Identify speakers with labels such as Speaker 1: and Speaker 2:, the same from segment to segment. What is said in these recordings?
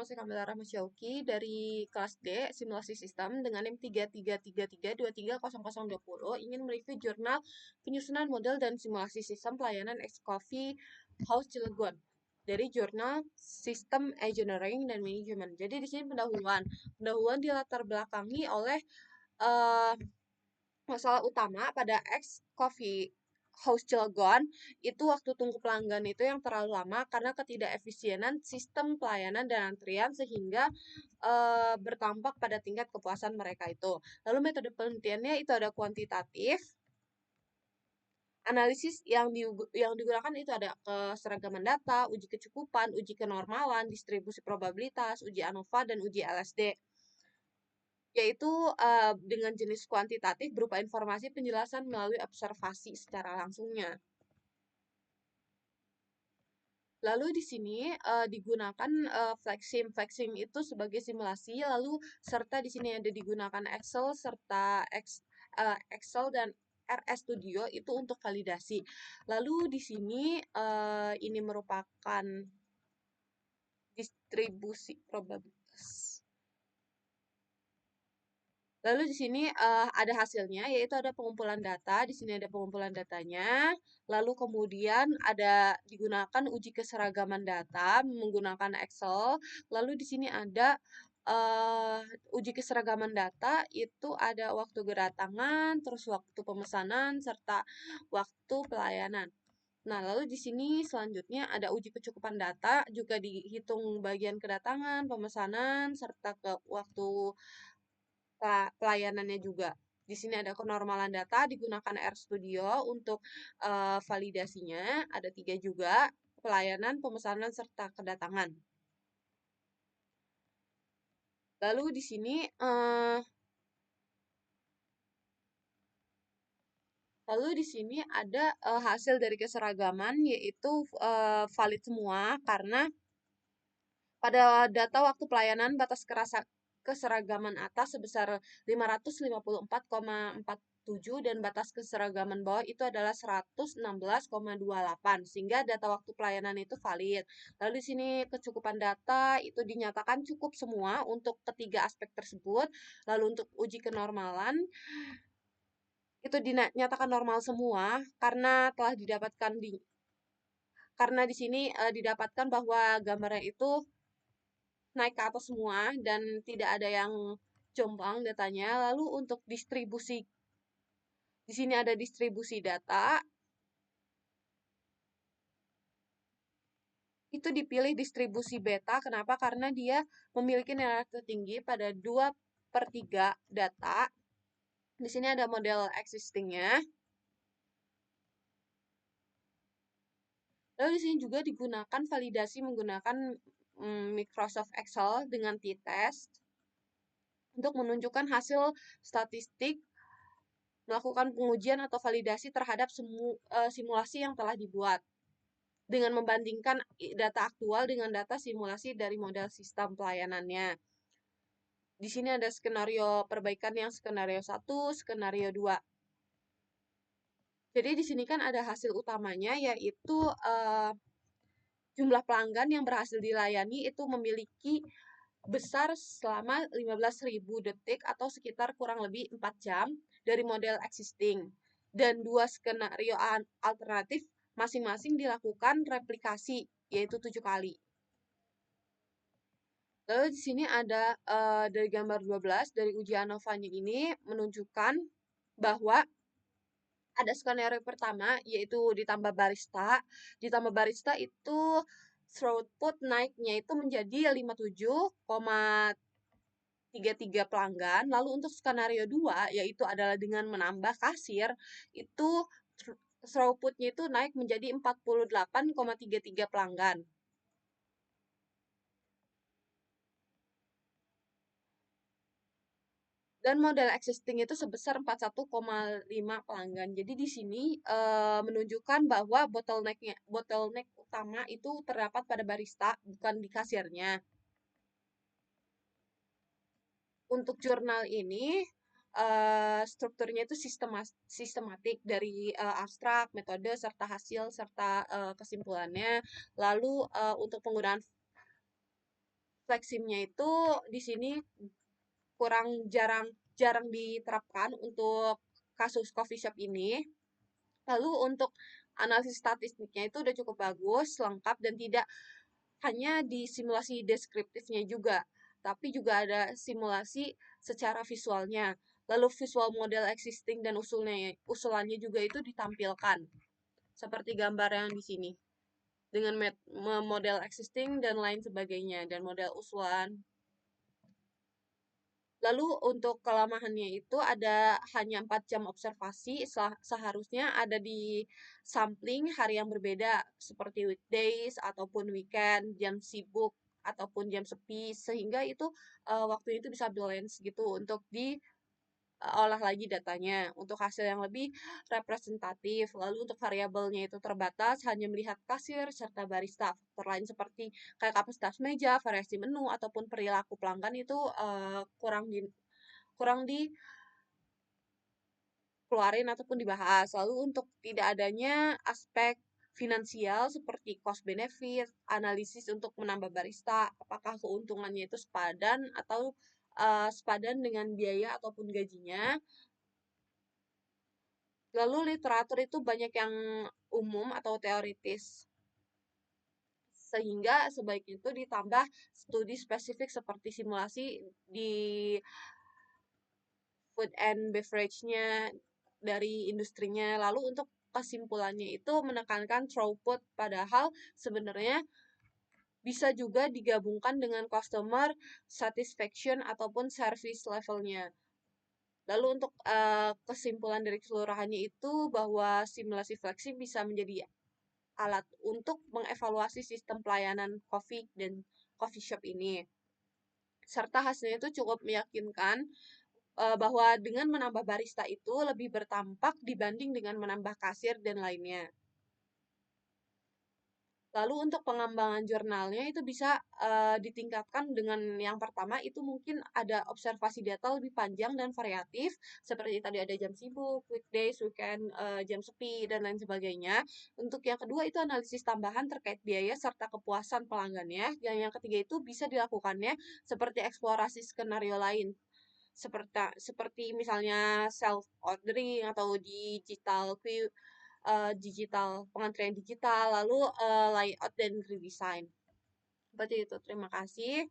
Speaker 1: nama saya Kamila Rahmasyauki dari kelas D, Simulasi Sistem dengan NIM 3333233020 ingin mereview jurnal penyusunan model dan simulasi sistem pelayanan ex-coffee House Cilegon dari jurnal Sistem Engineering dan Management. Jadi di sini pendahuluan. Pendahuluan dilatar belakangi oleh eh, masalah utama pada ex-coffee House Cilegon itu waktu tunggu pelanggan itu yang terlalu lama karena ketidakefisienan sistem pelayanan dan antrian sehingga bertampak pada tingkat kepuasan mereka itu. Lalu metode penelitiannya itu ada kuantitatif, analisis yang digunakan itu ada keseragaman data, uji kecukupan, uji kenormalan, distribusi probabilitas, uji ANOVA, dan uji LSD. Yaitu dengan jenis kuantitatif berupa informasi penjelasan melalui observasi secara langsungnya. Lalu di sini digunakan flexing. Flexing itu sebagai simulasi, lalu serta di sini ada digunakan Excel serta Excel dan RS Studio itu untuk validasi. Lalu di sini ini merupakan distribusi probabilitas. Lalu di sini ada hasilnya, yaitu ada pengumpulan data. Di sini ada pengumpulan datanya. Lalu kemudian ada digunakan uji keseragaman data menggunakan Excel. Lalu di sini ada uji keseragaman data itu ada waktu kedatangan, terus waktu pemesanan, serta waktu pelayanan. Nah, lalu di sini selanjutnya ada uji kecukupan data, juga dihitung bagian kedatangan, pemesanan, serta ke waktu pelayanannya juga. Di sini ada kenormalan data, digunakan RStudio untuk validasinya. Ada 3 juga, pelayanan, pemesanan, serta kedatangan. Lalu di sini ada hasil dari keseragaman, yaitu valid semua karena pada data waktu pelayanan batas keseragaman atas sebesar 554,47 dan batas keseragaman bawah itu adalah 116,28 sehingga data waktu pelayanan itu valid. Lalu di sini kecukupan data itu dinyatakan cukup semua untuk ketiga aspek tersebut. Lalu untuk uji kenormalan itu dinyatakan normal semua karena telah didapatkan karena di sini didapatkan bahwa gambarnya itu naik ke atas semua dan tidak ada yang jomplang datanya. Lalu untuk distribusi, di sini ada distribusi data. Itu dipilih distribusi beta. Kenapa? Karena dia memiliki nilai tertinggi pada 2/3 data. Di sini ada model existingnya. Lalu di sini juga digunakan validasi menggunakan Microsoft Excel dengan t-test untuk menunjukkan hasil statistik, melakukan pengujian atau validasi terhadap simulasi yang telah dibuat dengan membandingkan data aktual dengan data simulasi dari model sistem pelayanannya. Di sini ada skenario perbaikan yang skenario 1, skenario 2. Jadi di sini kan ada hasil utamanya yaitu jumlah pelanggan yang berhasil dilayani itu memiliki besar selama 15.000 detik atau sekitar kurang lebih 4 jam dari model existing. Dan 2 skenario alternatif masing-masing dilakukan replikasi, yaitu 7 kali. Lalu di sini ada dari gambar 12, dari uji ANOVA-nya ini menunjukkan bahwa ada skenario pertama, yaitu ditambah barista. Ditambah barista itu throughput naiknya itu menjadi 57,33 pelanggan. Lalu untuk skenario 2, yaitu adalah dengan menambah kasir, itu throughputnya itu naik menjadi 48,33 pelanggan. Dan model existing itu sebesar 41,5 pelanggan. Jadi di sini menunjukkan bahwa bottleneck utama itu terdapat pada barista, bukan di kasirnya. Untuk jurnal ini strukturnya itu sistematik dari abstrak, metode, serta hasil, serta kesimpulannya. Lalu untuk penggunaan Fleximnya itu di sini kurang jarang jarang diterapkan untuk kasus coffee shop ini. Lalu untuk analisis statistiknya itu udah cukup bagus, lengkap, dan tidak hanya di simulasi deskriptifnya juga, tapi juga ada simulasi secara visualnya. Lalu visual model existing dan usulannya juga itu ditampilkan, seperti gambar yang di sini, dengan model existing dan lain sebagainya, dan model usulan. Lalu untuk kelemahannya itu ada hanya 4 jam observasi, seharusnya ada di sampling hari yang berbeda, seperti weekdays ataupun weekend, jam sibuk ataupun jam sepi, sehingga itu waktu itu bisa balance gitu untuk diolah lagi datanya untuk hasil yang lebih representatif. Lalu untuk variabelnya itu terbatas, hanya melihat kasir serta barista. Faktor lain seperti kayak kapasitas meja, variasi menu, ataupun perilaku pelanggan itu kurang dikeluarin ataupun dibahas. Lalu untuk tidak adanya aspek finansial seperti cost benefit, analisis untuk menambah barista, apakah keuntungannya itu sepadan atau sepadan dengan biaya ataupun gajinya. Lalu literatur itu banyak yang umum atau teoritis, sehingga sebaiknya itu ditambah studi spesifik seperti simulasi di food and beverage-nya dari industrinya. Lalu untuk kesimpulannya itu menekankan throughput, padahal sebenarnya bisa juga digabungkan dengan customer satisfaction ataupun service levelnya. Lalu untuk kesimpulan dari keseluruhannya itu bahwa simulasi fleksi bisa menjadi alat untuk mengevaluasi sistem pelayanan coffee shop ini. Serta hasilnya itu cukup meyakinkan bahwa dengan menambah barista itu lebih bertampak dibanding dengan menambah kasir dan lainnya. Lalu untuk pengembangan jurnalnya itu bisa ditingkatkan dengan yang pertama itu mungkin ada observasi data lebih panjang dan variatif, seperti tadi ada jam sibuk, weekdays, weekend, jam sepi, dan lain sebagainya. Untuk yang kedua itu analisis tambahan terkait biaya serta kepuasan pelanggannya. Dan yang ketiga itu bisa dilakukannya seperti eksplorasi skenario lain, seperti misalnya self ordering atau digital pengantrian digital, lalu layout dan redesign. Seperti itu. Terima kasih.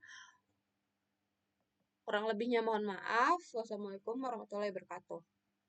Speaker 1: Kurang lebihnya mohon maaf. Wassalamualaikum warahmatullahi wabarakatuh.